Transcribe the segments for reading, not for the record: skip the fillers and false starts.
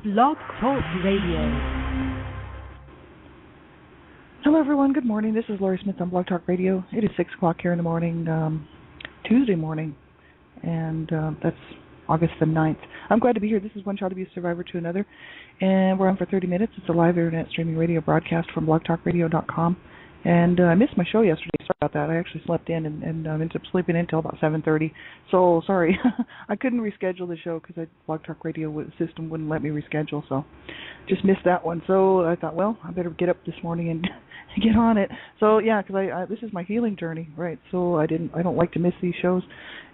Blog Talk Radio. Hello, everyone. Good morning. This is Lori Smith on Blog Talk Radio. It is 6 o'clock here in the morning, Tuesday morning, and that's August the 9th. I'm glad to be here. This is One Child Abuse Survivor to Another, and we're on for 30 minutes. It's a live internet streaming radio broadcast from blogtalkradio.com. And I missed my show yesterday. Sorry about that. I actually slept in and ended up sleeping in until about 7:30. So sorry, I couldn't reschedule the show because Blog Talk Radio system wouldn't let me reschedule. So just missed that one. So I thought, well, I better get up this morning and get on it. So yeah, because I this is my healing journey, right? So I don't like to miss these shows.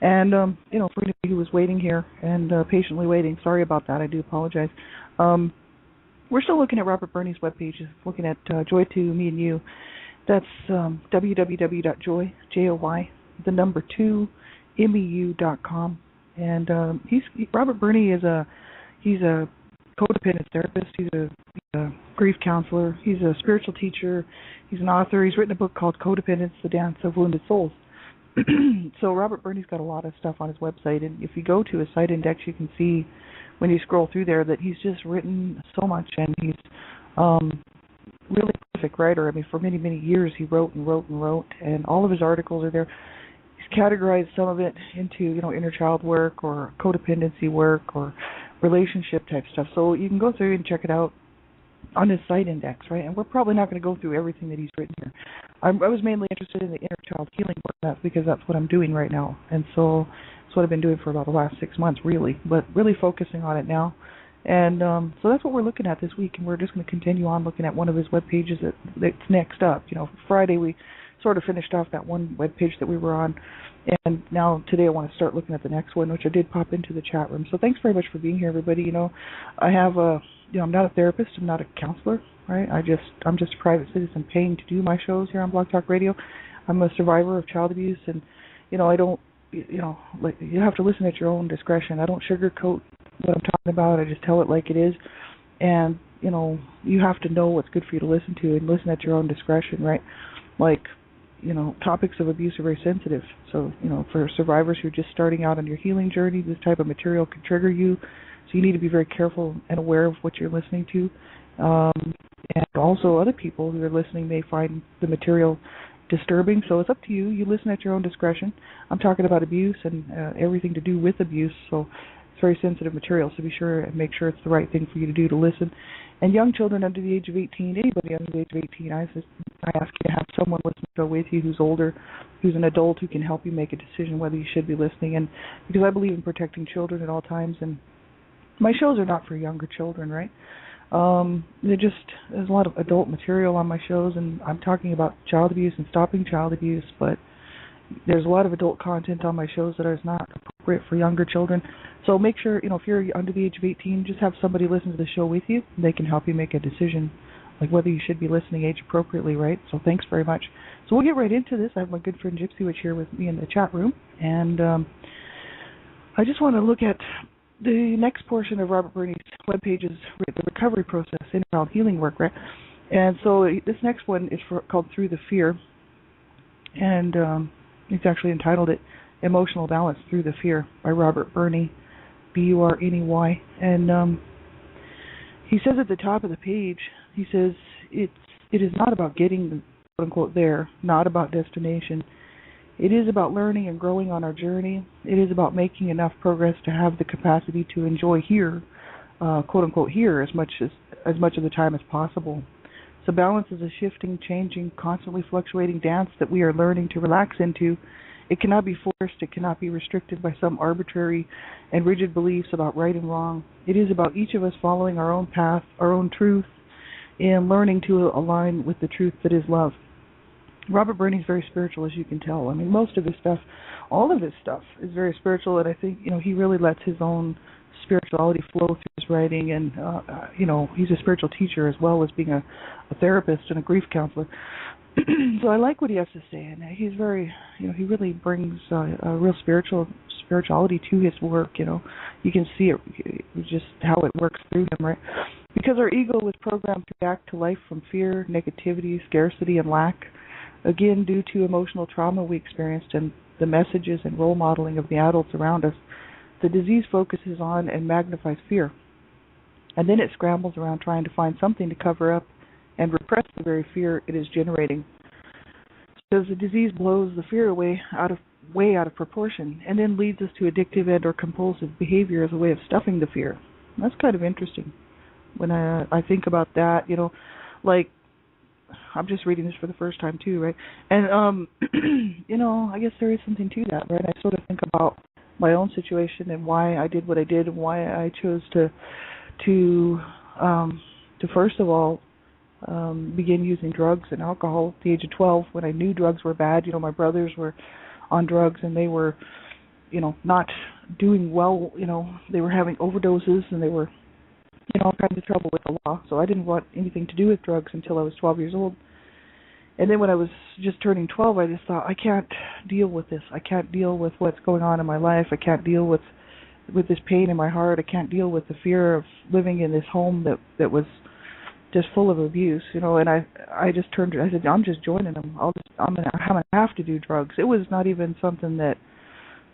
And for anybody who was waiting here and patiently waiting, sorry about that. I do apologize. We're still looking at Robert Burney's webpage, looking at Joy to Me and You. That's www.joy, J-O-Y, the number 2, MEU.com. And Robert Burney he's a codependent therapist. He's a grief counselor. He's a spiritual teacher. He's an author. He's written a book called Codependence, The Dance of Wounded Souls. So Robert Burney's got a lot of stuff on his website. And if you go to his site index, you can see when you scroll through there that he's just written so much, and he's really prolific writer. I mean, for many, many years he wrote and wrote and wrote, and all of his articles are there. He's categorized some of it into, inner child work or codependency work or relationship type stuff. So you can go through and check it out on his site index, right? And we're probably not going to go through everything that he's written here. I was mainly interested in the inner child healing work. That's because that's what I'm doing right now. And so that's what I've been doing for about the last 6 months, really, but really focusing on it now. And so that's what we're looking at this week, and we're just going to continue on looking at one of his web pages that's next up. Friday we sort of finished off that one web page that we were on, and now today I want to start looking at the next one, which I did pop into the chat room. So thanks very much for being here, everybody. I have I'm not a therapist, I'm not a counselor, right? I'm just a private citizen paying to do my shows here on Blog Talk Radio. I'm a survivor of child abuse, and I don't, you have to listen at your own discretion. I don't sugarcoat what I'm talking about. I just tell it like it is, and you have to know what's good for you to listen to and listen at your own discretion, right? Like, topics of abuse are very sensitive. So for survivors who are just starting out on your healing journey, this type of material can trigger you. So you need to be very careful and aware of what you're listening to. And also other people who are listening may find the material disturbing. So it's up to you. You listen at your own discretion. I'm talking about abuse and everything to do with abuse. So very sensitive material, so be sure and make sure it's the right thing for you to do to listen. And young children under the age of 18, anybody under the age of 18, I ask you to have someone listen to with you who's older, who's an adult, who can help you make a decision whether you should be listening. And because I believe in protecting children at all times, and my shows are not for younger children, right? There's a lot of adult material on my shows, and I'm talking about child abuse and stopping child abuse, but there's a lot of adult content on my shows that is not appropriate for younger children. So make sure, if you're under the age of 18, just have somebody listen to the show with you. They can help you make a decision, like whether you should be listening age appropriately, right? So thanks very much. So we'll get right into this. I have my good friend Gypsy Witch here with me in the chat room, and I just want to look at the next portion of Robert Burney's webpage is the recovery process, inner child healing work, right? And so this next one is called Through the Fear, and it's actually entitled it Emotional Balance Through the Fear by Robert Burney, B-U-R-N-E-Y. And he says at the top of the page, he says, it is not about getting, quote-unquote, there, not about destination. It is about learning and growing on our journey. It is about making enough progress to have the capacity to enjoy here, quote-unquote, here as much of the time as possible. So balance is a shifting, changing, constantly fluctuating dance that we are learning to relax into. It cannot be forced. It cannot be restricted by some arbitrary and rigid beliefs about right and wrong. It is about each of us following our own path, our own truth, and learning to align with the truth that is love. Robert Burney is very spiritual, as you can tell. I mean, most of his stuff, all of his stuff is very spiritual, and I think, he really lets his own spirituality flow through his writing, and he's a spiritual teacher as well as being a therapist and a grief counselor. So I like what he has to say, and he's very, he really brings a real spirituality to his work. You can see it, just how it works through him, right? Because our ego was programmed to react to life from fear, negativity, scarcity, and lack. Again, due to emotional trauma we experienced and the messages and role modeling of the adults around us, the disease focuses on and magnifies fear. And then it scrambles around trying to find something to cover up and repress the very fear it is generating. Because the disease blows the fear way out of proportion, and then leads us to addictive and or compulsive behavior as a way of stuffing the fear. And that's kind of interesting. When I think about that, like I'm just reading this for the first time too, right? And I guess there is something to that, right? I sort of think about my own situation and why I did what I did and why I chose to first of all begin using drugs and alcohol at the age of 12 when I knew drugs were bad. My brothers were on drugs and they were, not doing well. They were having overdoses and they were, all kinds of trouble with the law. So I didn't want anything to do with drugs until I was 12 years old. And then when I was just turning 12, I just thought, I can't deal with this. I can't deal with what's going on in my life. I can't deal with this pain in my heart. I can't deal with the fear of living in this home that was just full of abuse, and I just turned. I said, I'm just joining them. I'm gonna have to do drugs. It was not even something that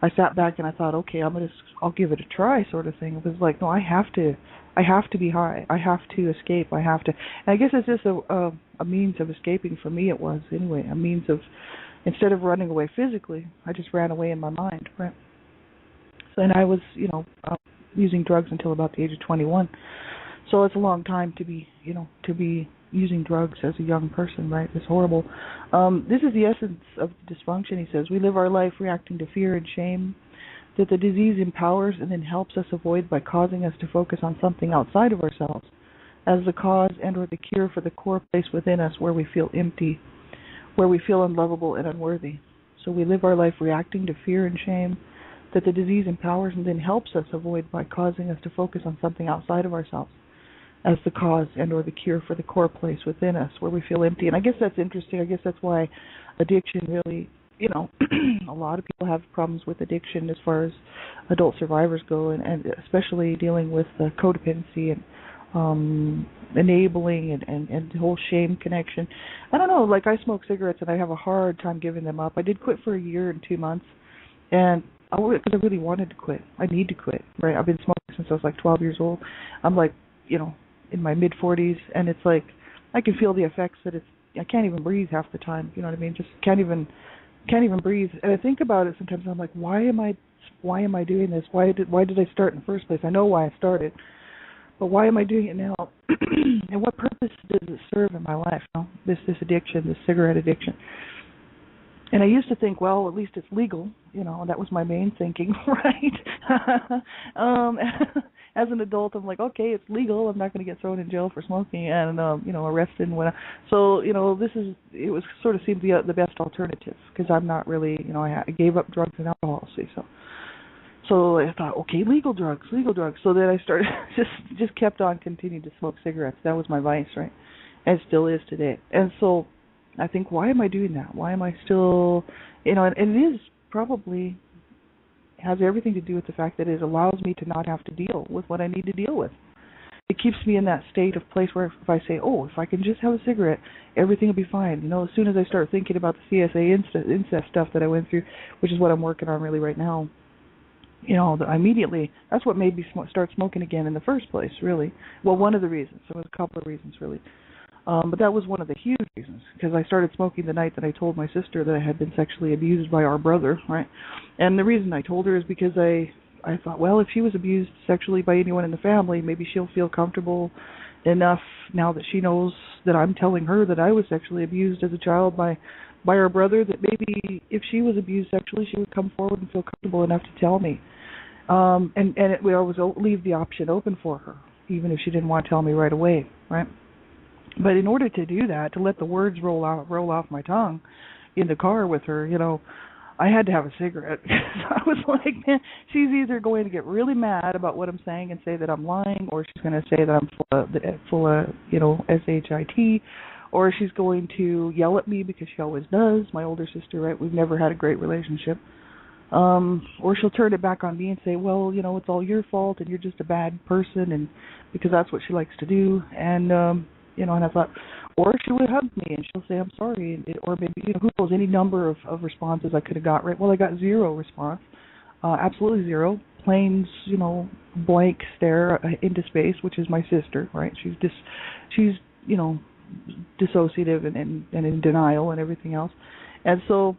I sat back and I thought, okay, I'll give it a try, sort of thing. It was like, no, I have to be high. I have to escape. I have to. And I guess it's just a means of escaping for me. It was anyway a means of, instead of running away physically, I just ran away in my mind, right? So, and I was, using drugs until about the age of 21. So it's a long time to be using drugs as a young person, right? It's horrible. This is the essence of dysfunction, he says. We live our life reacting to fear and shame that the disease empowers and then helps us avoid by causing us to focus on something outside of ourselves as the cause and or the cure for the core place within us where we feel empty, where we feel unlovable and unworthy. So we live our life reacting to fear and shame that the disease empowers and then helps us avoid by causing us to focus on something outside of ourselves as the cause and or the cure for the core place within us where we feel empty. And I guess that's interesting. I guess that's why addiction really, a lot of people have problems with addiction as far as adult survivors go, and especially dealing with codependency and enabling and the whole shame connection. I don't know, like I smoke cigarettes and I have a hard time giving them up. I did quit for a year and 2 months, and because I really wanted to quit. I need to quit, right? I've been smoking since I was like 12 years old. I'm like, in my mid-40s, and it's like I can feel the effects that I can't even breathe half the time. You know what I mean? Just can't even breathe. And I think about it sometimes. I'm like, why am I doing this? Why did I start in the first place? I know why I started, but why am I doing it now? And what purpose does it serve in my life? This addiction, this cigarette addiction. And I used to think, well, at least it's legal, and that was my main thinking, right? As an adult, I'm like, okay, it's legal. I'm not going to get thrown in jail for smoking and, arrested and whatnot. So, it was sort of seemed the best alternative because I'm not really, I gave up drugs and alcohol, see, so I thought, okay, legal drugs. So then I started, just kept on continuing to smoke cigarettes. That was my vice, right? And it still is today. And so I think, why am I doing that? Why am I still, and it is probably has everything to do with the fact that it allows me to not have to deal with what I need to deal with. It keeps me in that state of place where if I say, if I can just have a cigarette, everything will be fine. As soon as I start thinking about the CSA incest stuff that I went through, which is what I'm working on really right now, immediately, that's what made me start smoking again in the first place, really. Well, one of the reasons. There was a couple of reasons, really. But that was one of the huge reasons, because I started smoking the night that I told my sister that I had been sexually abused by our brother, right? And the reason I told her is because I thought, well, if she was abused sexually by anyone in the family, maybe she'll feel comfortable enough now that she knows that I'm telling her that I was sexually abused as a child by her brother, that maybe if she was abused sexually, she would come forward and feel comfortable enough to tell me. We always leave the option open for her, even if she didn't want to tell me right away, right? But in order to do that, to let the words roll off my tongue in the car with her, I had to have a cigarette. I was like, man, she's either going to get really mad about what I'm saying and say that I'm lying, or she's going to say that I'm full of shit, or she's going to yell at me because she always does. My older sister, right? We've never had a great relationship. Or she'll turn it back on me and say, well, it's all your fault and you're just a bad person, and because that's what she likes to do. And and I thought, or she would hug me and she'll say, I'm sorry, or maybe, who knows, any number of responses I could have got, right? Well, I got zero response, absolutely zero, plain, blank stare into space, which is my sister, right? She's dissociative and in denial and everything else. And so,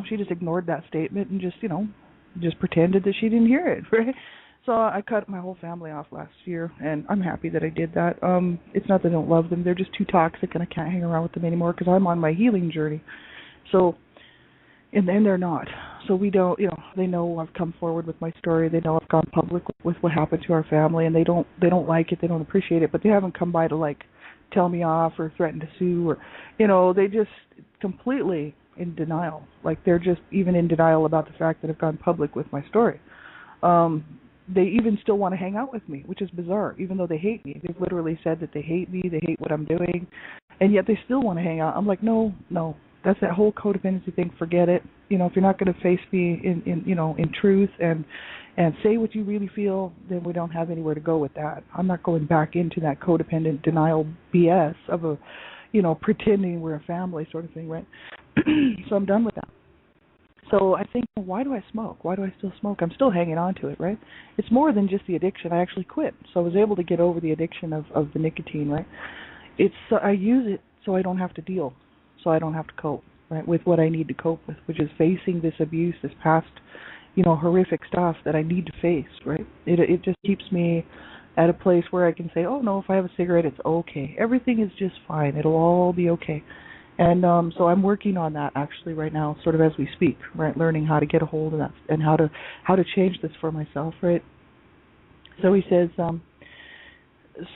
she just ignored that statement and just pretended that she didn't hear it, right? So I cut my whole family off last year, and I'm happy that I did that. It's not that I don't love them. They're just too toxic, and I can't hang around with them anymore because I'm on my healing journey. So, and they're not. So we don't, they know I've come forward with my story. They know I've gone public with what happened to our family, and they don't like it. They don't appreciate it, but they haven't come by to, tell me off or threaten to sue or, they just completely in denial. They're just even in denial about the fact that I've gone public with my story. They even still want to hang out with me, which is bizarre, even though they hate me. They've literally said that they hate me, they hate what I'm doing, and yet they still want to hang out. I'm like, no, that's that whole codependency thing, forget it. If you're not going to face me in truth and say what you really feel, then we don't have anywhere to go with that. I'm not going back into that codependent denial BS of pretending we're a family sort of thing, right? So I'm done with that. So I think, why do I smoke? Why do I still smoke? I'm still hanging on to it, right? It's more than just the addiction. I actually quit. So I was able to get over the addiction of the nicotine, right? I use it so I don't have to deal, so I don't have to cope, right, with what I need to cope with, which is facing this abuse, this past, horrific stuff that I need to face, right? It just keeps me at a place where I can say, oh, no, if I have a cigarette, it's okay. Everything is just fine. It'll all be okay. And so I'm working on that actually right now, sort of as we speak, right? Learning how to get a hold of that and how to change this for myself, right? So he says,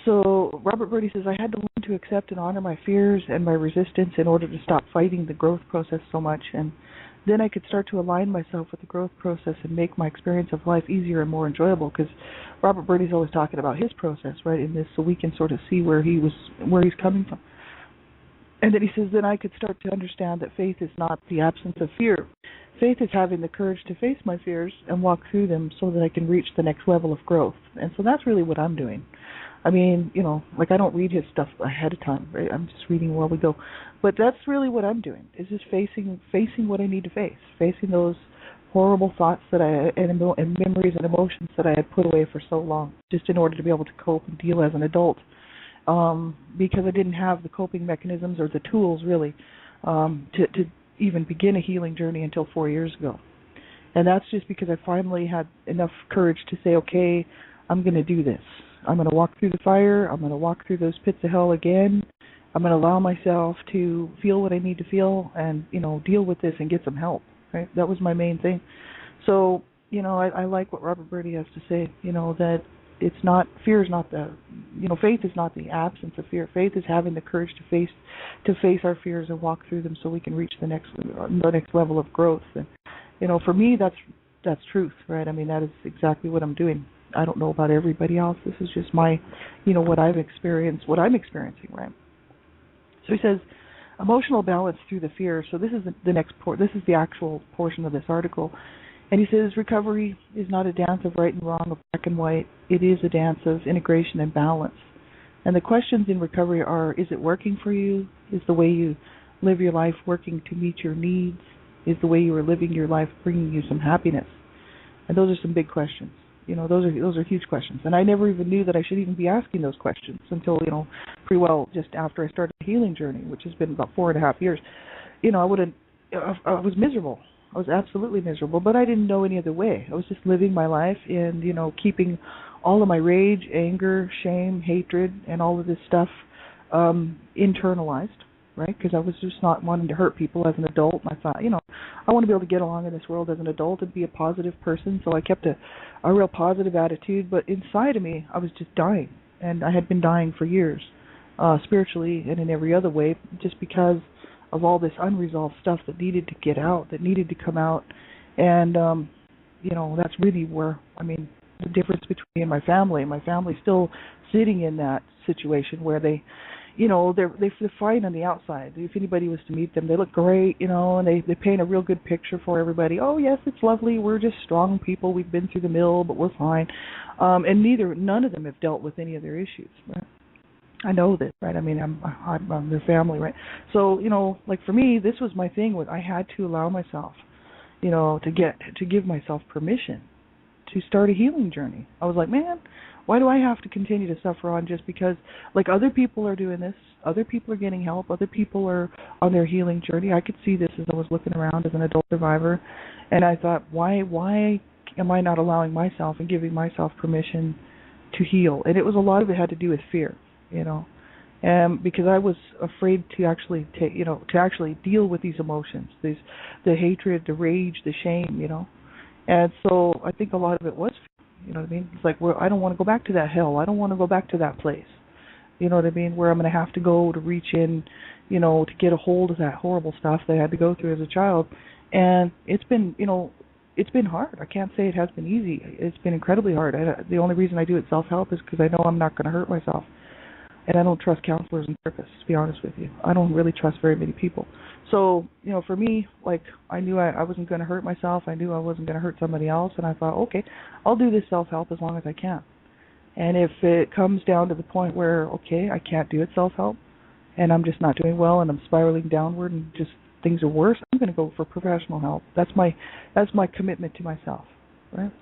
so Robert Birdie says, I had to learn to accept and honor my fears and my resistance in order to stop fighting the growth process so much, and then I could start to align myself with the growth process and make my experience of life easier and more enjoyable. Because Robert Birdie's always talking about his process, right, in this, so we can sort of see where he's coming from. And then he says, then I could start to understand that faith is not the absence of fear. Faith is having the courage to face my fears and walk through them so that I can reach the next level of growth. And so that's really what I'm doing. I mean, I don't read his stuff ahead of time, right? I'm just reading while we go. But that's really what I'm doing, is just facing what I need to face, facing those horrible thoughts and memories and emotions that I had put away for so long, just in order to be able to cope and deal as an adult. Because I didn't have the coping mechanisms or the tools, really, to even begin a healing journey until 4 years ago. And that's just because I finally had enough courage to say, okay, I'm going to do this. I'm going to walk through the fire. I'm going to walk through those pits of hell again. I'm going to allow myself to feel what I need to feel and, deal with this and get some help, right? That was my main thing. So, I like what Robert Birdie has to say, that it's not, fear is not the, faith is not the absence of fear. Faith is having the courage to face our fears and walk through them so we can reach the next level of growth. And, for me, that's truth, right? I mean, that is exactly what I'm doing. I don't know about everybody else. This is just my, what I've experienced, what I'm experiencing, right? So he says, emotional balance through the fear. So this is this is the actual portion of this article. And he says, recovery is not a dance of right and wrong, of black and white. It is a dance of integration and balance. And the questions in recovery are, is it working for you? Is the way you live your life working to meet your needs? Is the way you are living your life bringing you some happiness? And those are some big questions. Those are huge questions. And I never even knew that I should even be asking those questions until, pretty well just after I started the healing journey, which has been about 4.5 years. I was miserable. I was absolutely miserable, but I didn't know any other way. I was just living my life and, keeping all of my rage, anger, shame, hatred, and all of this stuff internalized, right? Because I was just not wanting to hurt people as an adult. And I thought, I want to be able to get along in this world as an adult and be a positive person. So I kept a real positive attitude, but inside of me, I was just dying. And I had been dying for years, spiritually and in every other way, just because of all this unresolved stuff that needed to get out, that needed to come out. And, that's really where, the difference between me and my family's still sitting in that situation where they, they're fine on the outside. If anybody was to meet them, they look great, and they paint a real good picture for everybody. Oh, yes, it's lovely. We're just strong people. We've been through the mill, but we're fine. And none of them have dealt with any of their issues, right? I know this, right? I'm their family, right? So, for me, this was my thing. I had to allow myself, to give myself permission to start a healing journey. I was like, man, why do I have to continue to suffer on just because, like, other people are doing this, other people are getting help, other people are on their healing journey. I could see this as I was looking around as an adult survivor, and I thought, why am I not allowing myself and giving myself permission to heal? And a lot of it had to do with fear, because I was afraid to actually to actually deal with these emotions, the hatred, the rage, the shame, And so I think a lot of it was fear. You know what I mean? It's like, I don't want to go back to that hell. I don't want to go back to that place. You know what I mean? Where I'm going to have to go to reach in, to get a hold of that horrible stuff that I had to go through as a child. And it's been, it's been hard. I can't say it has been easy. It's been incredibly hard. The only reason I do it self-help is because I know I'm not going to hurt myself. And I don't trust counselors and therapists, to be honest with you. I don't really trust very many people. So, for me, like, I knew I wasn't going to hurt myself. I knew I wasn't going to hurt somebody else. And I thought, okay, I'll do this self-help as long as I can. And if it comes down to the point where, okay, I can't do it self-help, and I'm just not doing well, and I'm spiraling downward, and just things are worse, I'm going to go for professional help. That's my commitment to myself, right?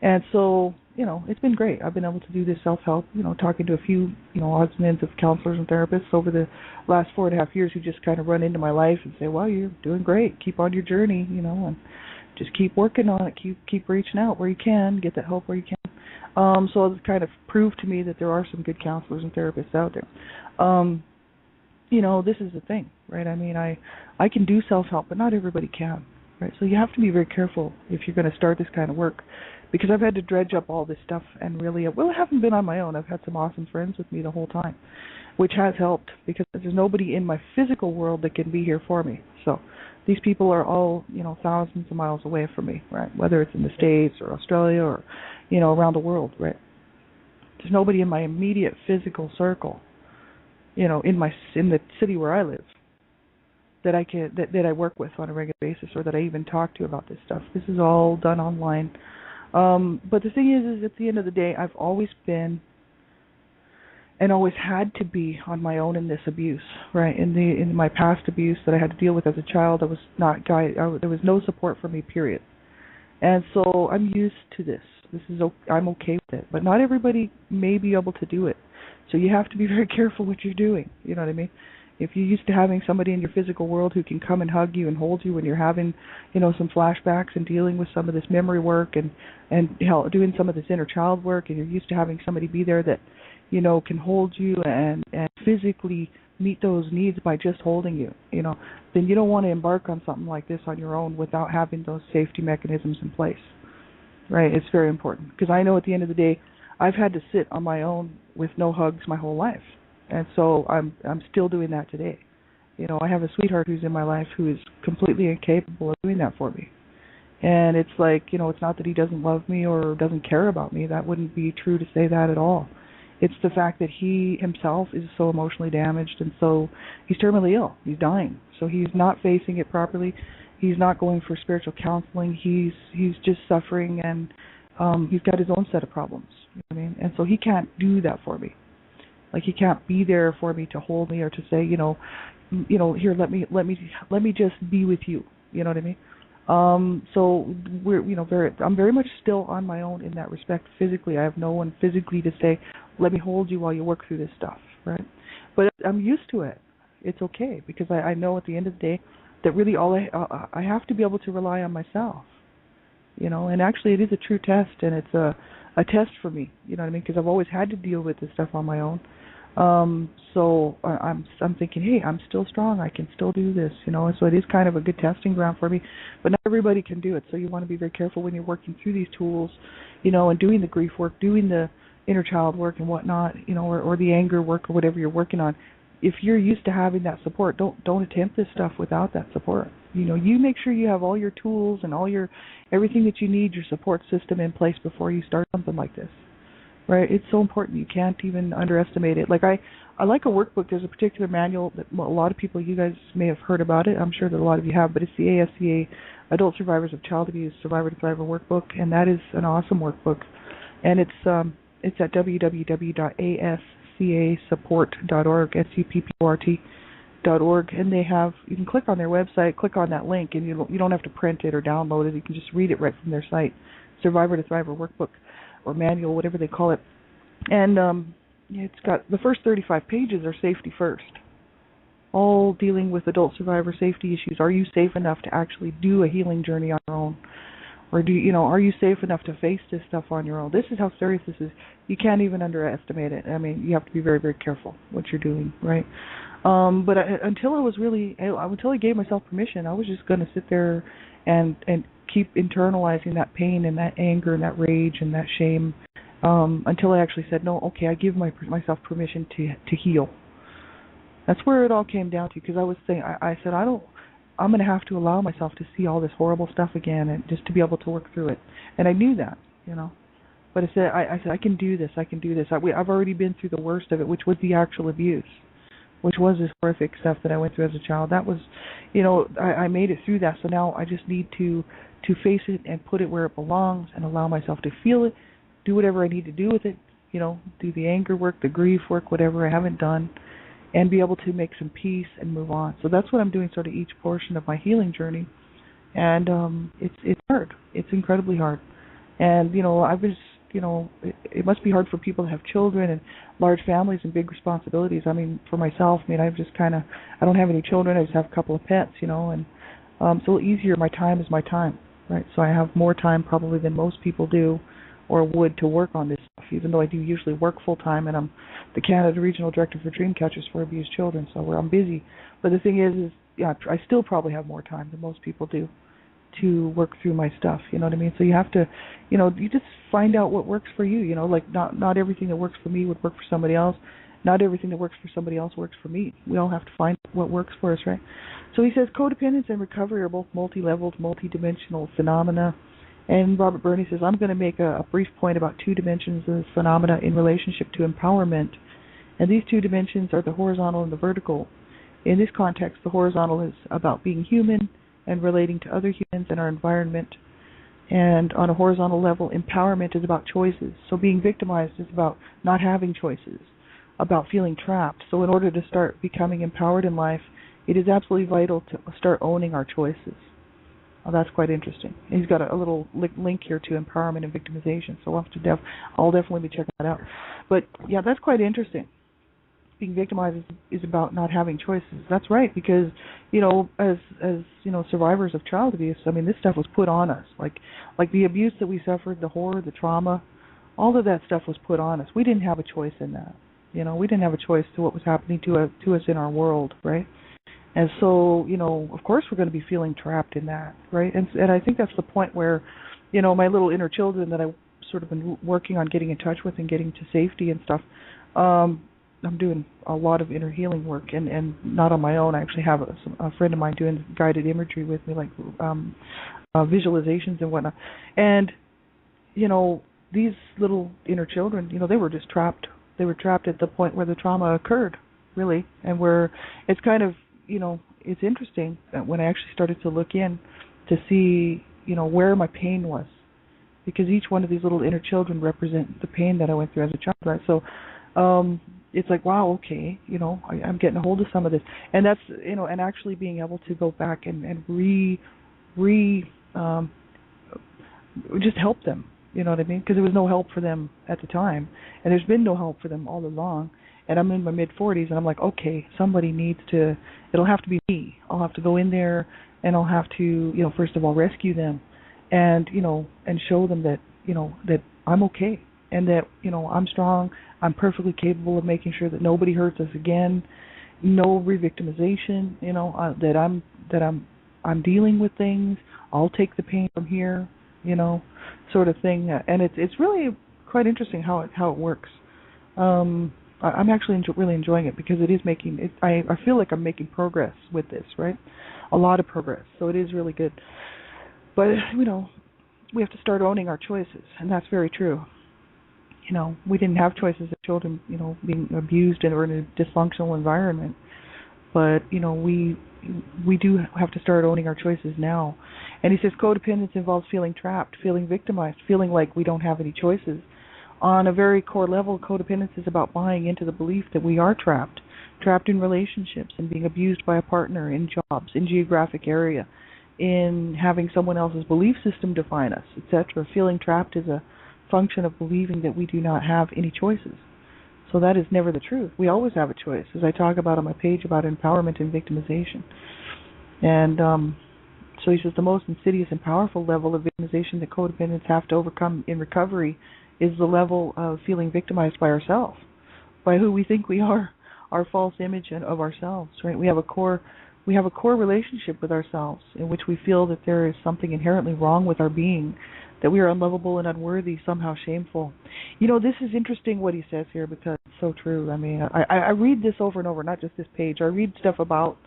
And so, it's been great. I've been able to do this self-help, talking to a few, odds and ends of counselors and therapists over the last 4.5 years who just kind of run into my life and say, well, you're doing great. Keep on your journey, and just keep working on it. Keep reaching out where you can. Get that help where you can. So it's kind of proved to me that there are some good counselors and therapists out there. This is the thing, right? I mean, I can do self-help, but not everybody can, right? So you have to be very careful if you're going to start this kind of work, because I've had to dredge up all this stuff and really, I haven't been on my own. I've had some awesome friends with me the whole time, which has helped because there's nobody in my physical world that can be here for me. So these people are all, thousands of miles away from me, right? Whether it's in the States or Australia or, around the world, right? There's nobody in my immediate physical circle, in the city where I live that I work with on a regular basis, or that I even talk to about this stuff. This is all done online. But the thing is at the end of the day, I've always been and always had to be on my own in this abuse, right? In my past abuse that I had to deal with as a child, I was not there was no support for me, period. And so I'm used to this. I'm okay with it. But not everybody may be able to do it. So you have to be very careful what you're doing. You know what I mean? If you're used to having somebody in your physical world who can come and hug you and hold you when you're having, some flashbacks and dealing with some of this memory work and doing some of this inner child work, and you're used to having somebody be there that, can hold you and physically meet those needs by just holding you, then you don't want to embark on something like this on your own without having those safety mechanisms in place, right? It's very important, because I know at the end of the day, I've had to sit on my own with no hugs my whole life. And so I'm still doing that today. I have a sweetheart who's in my life who is completely incapable of doing that for me. And it's like, it's not that he doesn't love me or doesn't care about me. That wouldn't be true to say that at all. It's the fact that he himself is so emotionally damaged, and so he's terminally ill. He's dying. So he's not facing it properly. He's not going for spiritual counseling. He's just suffering, and he's got his own set of problems. You know what I mean? And so he can't do that for me. Like, he can't be there for me to hold me or to say, here, let me just be with you. You know what I mean? So I'm very much still on my own in that respect physically. I have no one physically to say, let me hold you while you work through this stuff, right? But I'm used to it. It's okay, because I know at the end of the day that really all I have to be able to rely on myself, and actually it is a true test, and it's a test for me, you know what I mean? Because I've always had to deal with this stuff on my own. So I'm thinking, hey, I'm still strong. I can still do this, and so it is kind of a good testing ground for me. But not everybody can do it, so you want to be very careful when you're working through these tools, and doing the grief work, doing the inner child work and whatnot, or the anger work or whatever you're working on. If you're used to having that support, don't attempt this stuff without that support. You make sure you have all your tools and everything that you need, your support system in place before you start something like this. Right? It's so important. You can't even underestimate it. Like I like a workbook. There's a particular manual that a lot of people, you guys may have heard about it. I'm sure that a lot of you have, but it's the ASCA, Adult Survivors of Child Abuse Survivor to Thriver workbook, and that is an awesome workbook. And it's at www.ascasupport.org, SUPPORT.org, and you can click on their website, click on that link, and you don't have to print it or download it. You can just read it right from their site. Survivor to Thriver workbook or manual, whatever they call it. And it's got the first 35 pages are safety first, all dealing with adult survivor safety issues. Are you safe enough to actually do a healing journey on your own? Or are you safe enough to face this stuff on your own? This is how serious this is. You can't even underestimate it. I mean, you have to be very, very careful what you're doing, right? But until I gave myself permission, I was just going to sit there and keep internalizing that pain and that anger and that rage and that shame until I actually said, no, okay, I give myself permission to heal. That's where it all came down to, because I was saying, I said, I'm going to have to allow myself to see all this horrible stuff again, and just to be able to work through it. And I knew that, But I said, I can do this. I've already been through the worst of it, which was the actual abuse, which was this horrific stuff that I went through as a child. That was, I made it through that. So now I just need to face it and put it where it belongs and allow myself to feel it, do whatever I need to do with it, do the anger work, the grief work, whatever I haven't done, and be able to make some peace and move on. So that's what I'm doing sort of each portion of my healing journey. And it's hard. It's incredibly hard. And, I was, it must be hard for people to have children and large families and big responsibilities. I mean, for myself, I've just I don't have any children. I just have a couple of pets, and it's a little easier. My time is my time, right? So I have more time probably than most people do or would to work on this stuff, even though I do usually work full-time, and I'm the Canada Regional Director for Dreamcatchers for Abused Children, so I'm busy. But the thing is I still probably have more time than most people do to work through my stuff, you know what I mean? So you have to, you just find out what works for you, like not everything that works for me would work for somebody else. Not everything that works for somebody else works for me. We all have to find what works for us, right? So he says codependence and recovery are both multi-leveled, multi-dimensional phenomena. And Robert Burney says, I'm going to make a brief point about two dimensions of phenomena in relationship to empowerment. And these two dimensions are the horizontal and the vertical. In this context, the horizontal is about being human and relating to other humans and our environment. And on a horizontal level, empowerment is about choices. So being victimized is about not having choices, about feeling trapped. So in order to start becoming empowered in life, it is absolutely vital to start owning our choices. Oh, that's quite interesting. He's got a little link here to empowerment and victimization, so I'll definitely be checking that out. But yeah, that's quite interesting. Being victimized is about not having choices. That's right, because as survivors of child abuse, this stuff was put on us. Like the abuse that we suffered, the horror, the trauma, all of that stuff was put on us. We didn't have a choice in that. We didn't have a choice to what was happening to us in our world, right? And so, of course we're going to be feeling trapped in that, right? And I think that's the point where, my little inner children that I've sort of been working on getting in touch with and getting to safety and stuff, I'm doing a lot of inner healing work, and not on my own. I actually have a friend of mine doing guided imagery with me, like visualizations and whatnot. And, these little inner children, they were just trapped. They were trapped at the point where the trauma occurred, really, and where it's kind of, it's interesting that when I actually started to look in to see, where my pain was, because each one of these little inner children represent the pain that I went through as a child, right? So it's like, wow, okay, I'm getting a hold of some of this, and that's, and actually being able to go back and just help them, you know what I mean? Because there was no help for them at the time, and there's been no help for them all along. And I'm in my mid-40s, and I'm like, okay, somebody needs to, it'll have to be me. I'll have to go in there, and I'll have to, first of all, rescue them, and, and show them that, that I'm okay, and that, I'm strong, I'm perfectly capable of making sure that nobody hurts us again, no re-victimization, that I'm dealing with things, I'll take the pain from here, sort of thing. And it's really quite interesting how it works. I'm actually really enjoying it, because it is making it. I feel like I'm making progress with this, right? A lot of progress. So it is really good. But we have to start owning our choices, and that's very true. We didn't have choices as children, being abused or in a dysfunctional environment. But we do have to start owning our choices now. And he says codependence involves feeling trapped, feeling victimized, feeling like we don't have any choices. On a very core level, codependence is about buying into the belief that we are trapped in relationships and being abused by a partner, in jobs, in geographic area, in having someone else's belief system define us, etc. Feeling trapped is a function of believing that we do not have any choices. So that is never the truth. We always have a choice, as I talk about on my page about empowerment and victimization. And so he says the most insidious and powerful level of victimization that codependents have to overcome in recovery is the level of feeling victimized by ourselves, by who we think we are, our false image of ourselves. Right? We have a core relationship with ourselves in which we feel that there is something inherently wrong with our being, that we are unlovable and unworthy, somehow shameful. This is interesting what he says here because it's so true. I mean, I read this over and over, not just this page. I read stuff about,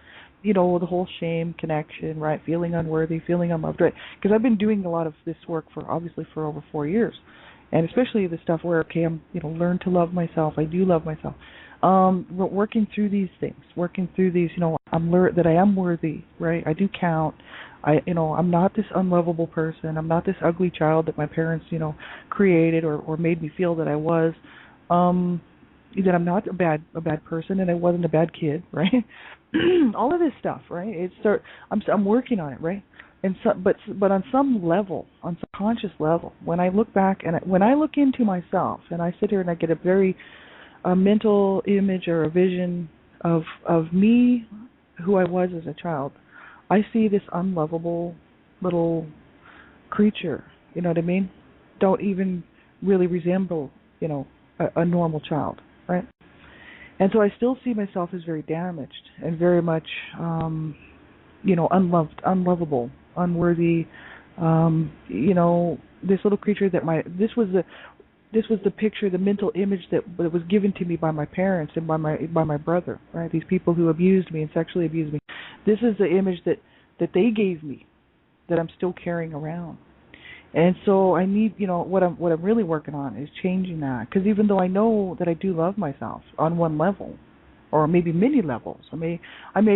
the whole shame connection, right? Feeling unworthy, feeling unloved, right? Because I've been doing a lot of this work for over 4 years. And especially the stuff where, okay, I'm, learn to love myself. I do love myself. Working through these things, that I am worthy, right? I do count. I'm not this unlovable person. I'm not this ugly child that my parents, created or made me feel that I was. That I'm not a bad person and I wasn't a bad kid, right? All of this stuff, right? I'm working on it, right? And so, but on some level, on some conscious level, when I look back and when I look into myself and I sit here and I get a mental image or a vision of me, who I was as a child, I see this unlovable little creature. You know what I mean? Don't even really resemble, a normal child, right? And so I still see myself as very damaged and very much, unloved, unlovable, unworthy. This little creature this was the picture, the mental image that was given to me by my parents and by my brother, right? These people who abused me and sexually abused me. This is the image that they gave me, that I'm still carrying around. And so I need, what I'm really working on is changing that. Because even though I know that I do love myself on one level, or maybe many levels, I may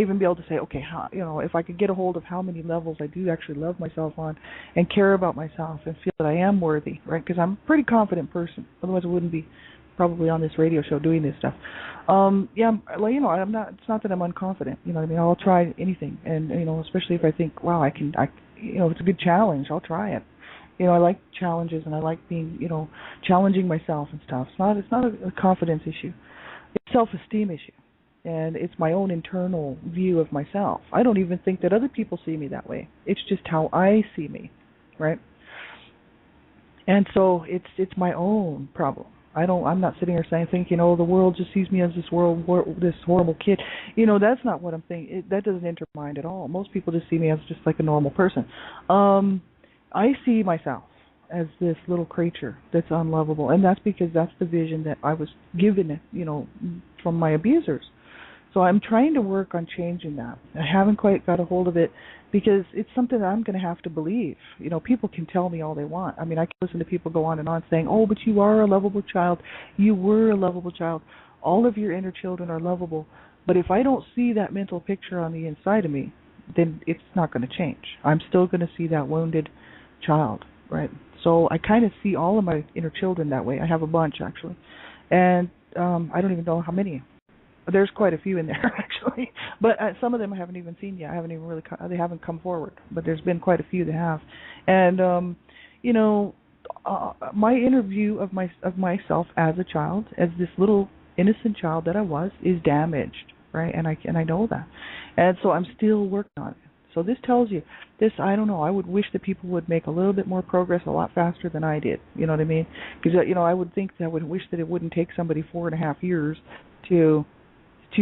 even be able to say, okay, if I could get a hold of how many levels I do actually love myself on, and care about myself, and feel that I am worthy, right? Because I'm a pretty confident person. Otherwise, I wouldn't be probably on this radio show doing this stuff. I'm not. It's not that I'm unconfident. I'll try anything, and especially if I think, wow, it's a good challenge, I'll try it. I like challenges, and I like being, challenging myself and stuff. It's not a confidence issue. It's a self-esteem issue, and it's my own internal view of myself. I don't even think that other people see me that way. It's just how I see me, right? And so it's my own problem. I'm not sitting here thinking, the world just sees me as this horrible kid. That's not what I'm thinking. That doesn't enter my mind at all. Most people just see me as just like a normal person. I see myself as this little creature that's unlovable, and that's because that's the vision that I was given, from my abusers. So I'm trying to work on changing that. I haven't quite got a hold of it because it's something that I'm going to have to believe. People can tell me all they want. I mean, I can listen to people go on and on saying, oh, but you are a lovable child. You were a lovable child. All of your inner children are lovable. But if I don't see that mental picture on the inside of me, then it's not going to change. I'm still going to see that wounded child, right? So I kind of see all of my inner children that way. I have a bunch, actually. And I don't even know how many. There's quite a few in there, actually. But some of them I haven't even seen yet. They haven't come forward. But there's been quite a few that have. And, my inner view of myself as a child, as this little innocent child that I was, is damaged, right? And I know that. And so I'm still working on it. So this tells you, I don't know, I would wish that people would make a little bit more progress a lot faster than I did. You know what I mean? Because, I would think that I would wish that it wouldn't take somebody 4.5 years to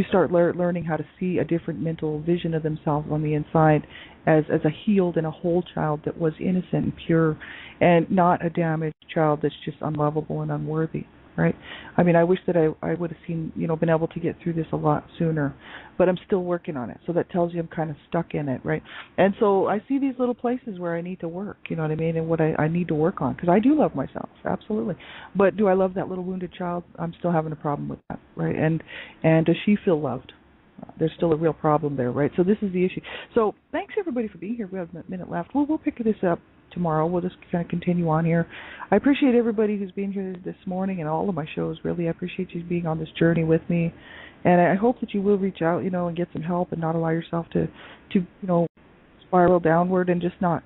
start learning how to see a different mental vision of themselves on the inside as a healed and a whole child that was innocent and pure, and not a damaged child that's just unlovable and unworthy, right? I mean, I wish that I would have been able to get through this a lot sooner, but I'm still working on it. So that tells you I'm kind of stuck in it, right? And so I see these little places where I need to work, you know what I mean, and what I need to work on, because I do love myself, absolutely. But do I love that little wounded child? I'm still having a problem with that, right? And does she feel loved? There's still a real problem there, right? So this is the issue. So thanks, everybody, for being here. We have a minute left. We'll pick this up tomorrow. We'll just kind of continue on here. I appreciate everybody who's been here this morning and all of my shows, really. I appreciate you being on this journey with me. And I hope that you will reach out, and get some help and not allow yourself to spiral downward and just not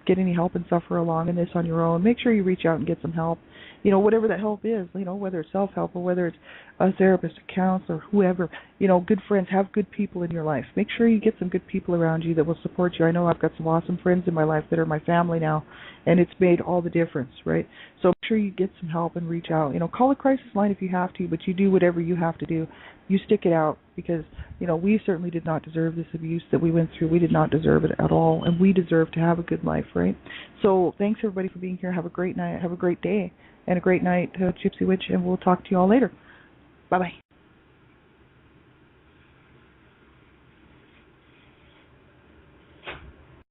get any help and suffer along in this on your own, make sure you reach out and get some help. You know, whatever that help is, you know, whether it's self-help or whether it's a therapist, a counselor, whoever, you know, good friends, have good people in your life. Make sure you get some good people around you that will support you. I know I've got some awesome friends in my life that are my family now, and it's made all the difference, right? So make sure you get some help and reach out. You know, call a crisis line if you have to, but you do whatever you have to do. You stick it out because, you know, we certainly did not deserve this abuse that we went through. We did not deserve it at all, and we deserve to have a good life, right? So thanks, everybody, for being here. Have a great night. Have a great day and a great night, Gypsy Witch, and we'll talk to you all later. Bye-bye.